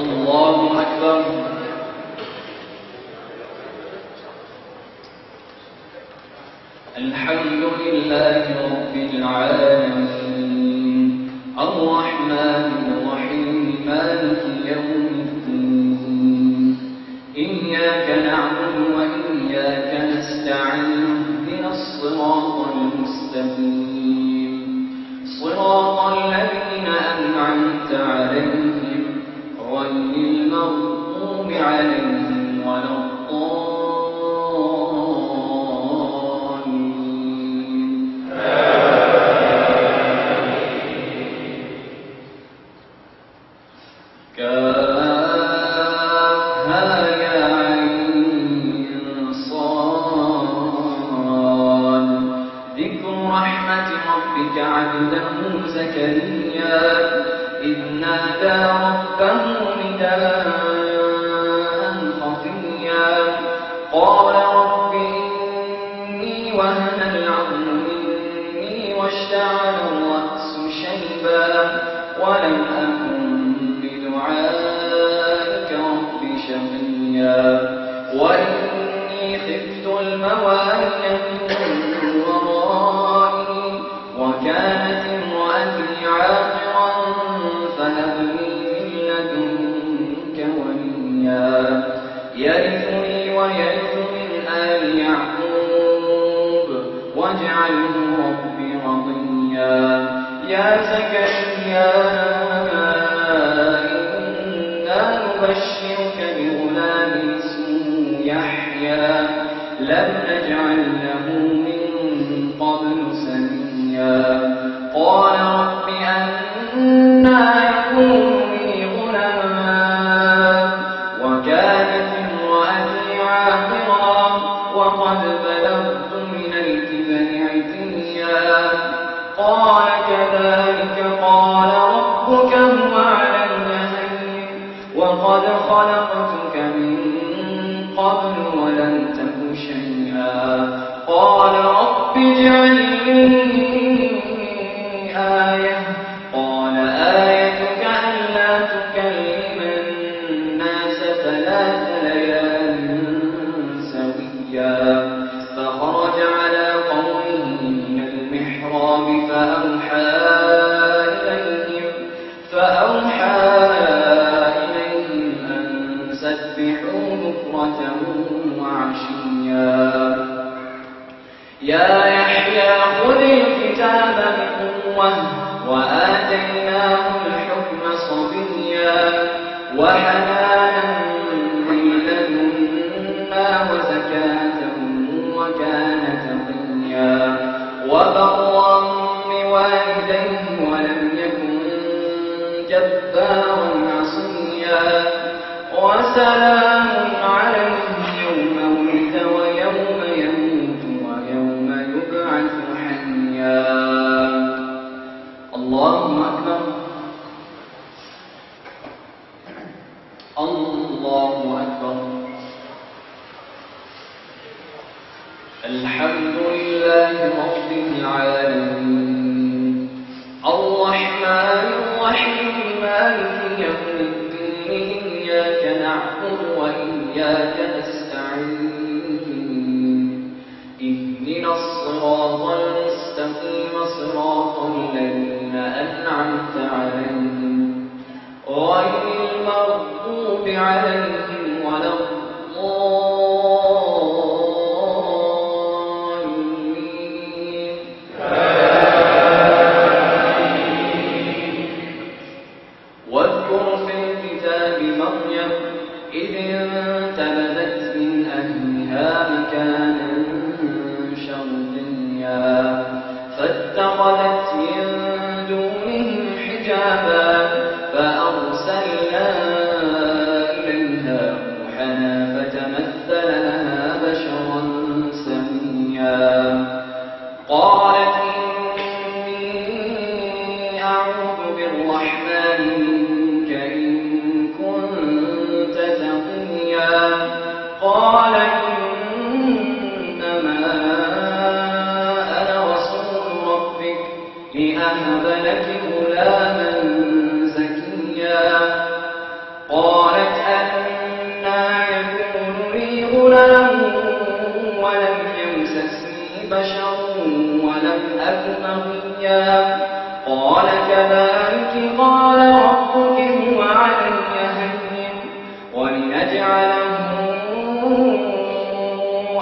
الله أكبر. الحمد لله رب العالمين الرحمن الرحيم مالك يوم الدين إياك نعبد وإياك نستعين اهدنا الصراط المستقيم صراط الذين أنعمت عليهم غير المغضوب عليهم ولا الضالين. كافها يا عين صاد ذكر رحمة ربك عبده زكريا إذ نادى ربه نداء خفيا قال رب إني وهن العظم مني واشتعل الرأس شيبا ولم أكن بدعائك رب شقيا وإني خفت الموالي من ورائي وكانت امرأتي عاقرا فهب لي من لدنك وليا يرثني ويرث من آل يعقوب واجعله رب رضيا. يا زكريا إنا نبشرك بغلام اسمه يحيى لم نجعل له من قبل سميا قال رب أنى يكون لي غلام وكانت امرأتي عاقرا وقد بلغت من الكبر عتيا قال كذلك قال ربك هو علي هين وقد خلقتك من قبل ولم تك شيئا قال رب اجعل لي آية قال آيتك ألا تكلم الناس 3 ليال سويا فخرج على قومه من المحراب فأوحى إليهم أن سبحوا بكرة وعشيا. يا يحيى خذ الكتاب بقوة وآتيناه الحكم صبيا وحنانا من لدنا وزكاة وكان تقيا وبرا بوالديه ولم يكن جبارا عصيا وسلام عليه يوم ولد ويوم يموت ويوم يبعث حيا. الله أكبر. الله أكبر. الحمد لله رب العالمين الرحمن الرحيم مالك يوم الدين إياك نعبد وإياك نستعين اهدنا الصراط المستقيم صراط الذين أنعمت عليهم غير المغضوب عليهم ولا الضالين. واذكر في الكتاب مريم إذ انتبذت من أهلها مكانا شرقيا فاتخذت من دونهم حجابا فأرسلنا إليها روحنا فتمثل لها بشرا سويا قالت إني أعوذ بالرحمن منك إن كنت تقيا قال إنما أنا رسول ربك لأهب لك غلاما زكيا قال لم أك بغيا قال كذلك قال ربك هو علي هين ولنجعله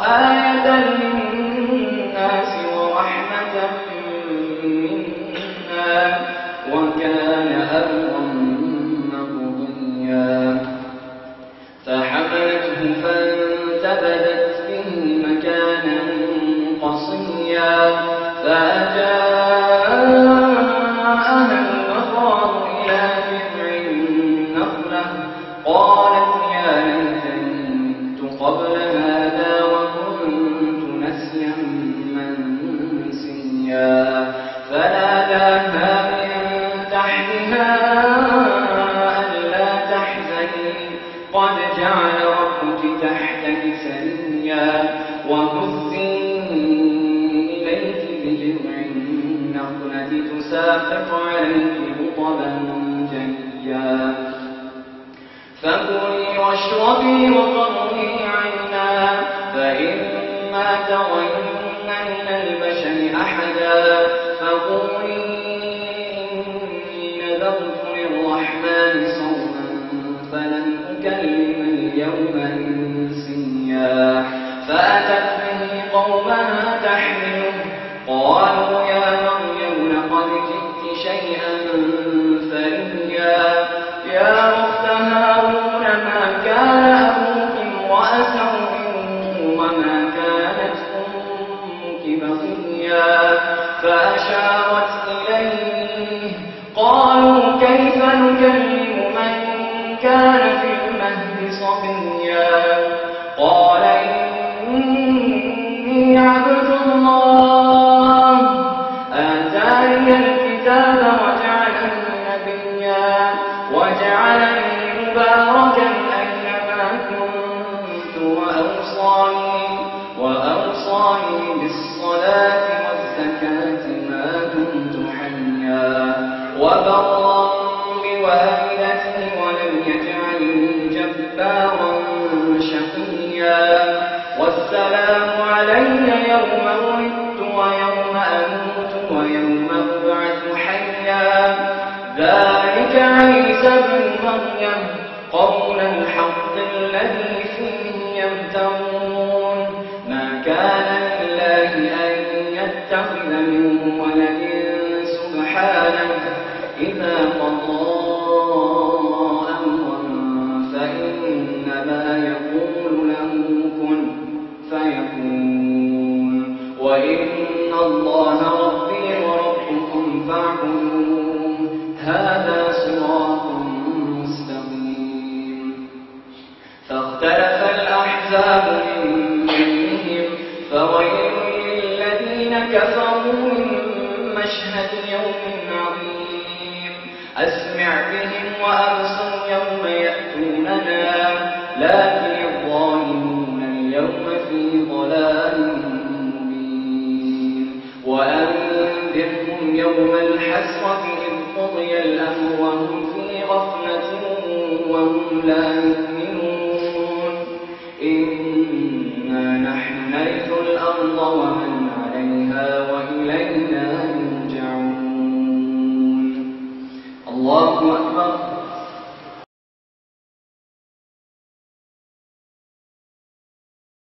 آية للناس ورحمة منا وكان أمرا مقضيا فحملته فانتبذت به مكانا قصيا فأجاءها المخاض إلى جذع النخلة قالت يا ليتني مت قبل هذا وكنت نسيا منسيا فناداها من تحتها ألا تحزني قد جعل ربك تحتك سريا وهزي إليك بجذع النخلة تساقط عليك رطبا جنيا فكلي واشربي وقري عينا فإما ترين من البشر أحدا فقولي إني نذرت للرحمن صوما فلن أكلم اليوم إنسيا فأتت به قومها تحمله قالوا يا مريم لقد جئت شيئا فريا يا أخت هارون ما كان أبوك امرأ سوء وما كانت أمك بغيا فأشارت إليه قالوا كيف نكلم من كان في المهد صبيا قال إني عبد الله آتاني الكتاب وجعلني نبيا وجعلني مباركا أينما كنت وأوصاني بالصلاة والزكاة ما دمت حيا وبرا بوالدتي ولم يجعلني جبارا شقيا والسلام علي يوم ولدت ويوم أموت ويوم أبعث حيا ذلك عيسى بن مريم قول الحق الذي فيه يمترون ما كان لله أن يتخذ من ولد سبحانه إذا قضى أمرا فإنما يقول له كن فيكون وإن الله ربي وربكم فاعبدوه هذا صراط مستقيم فاختلف الأحزاب من بينهم فويل للذين كفروا من مشهد يوم عظيم أسمع بهم وأبصر يوم يأتوننا لكن الظالمون اليوم في ضلال مبين وأنذرهم يوم الحسرة إذ قضي الأمر وهم في غفلة وهم لا يؤمنون إنا نحن نرث الأرض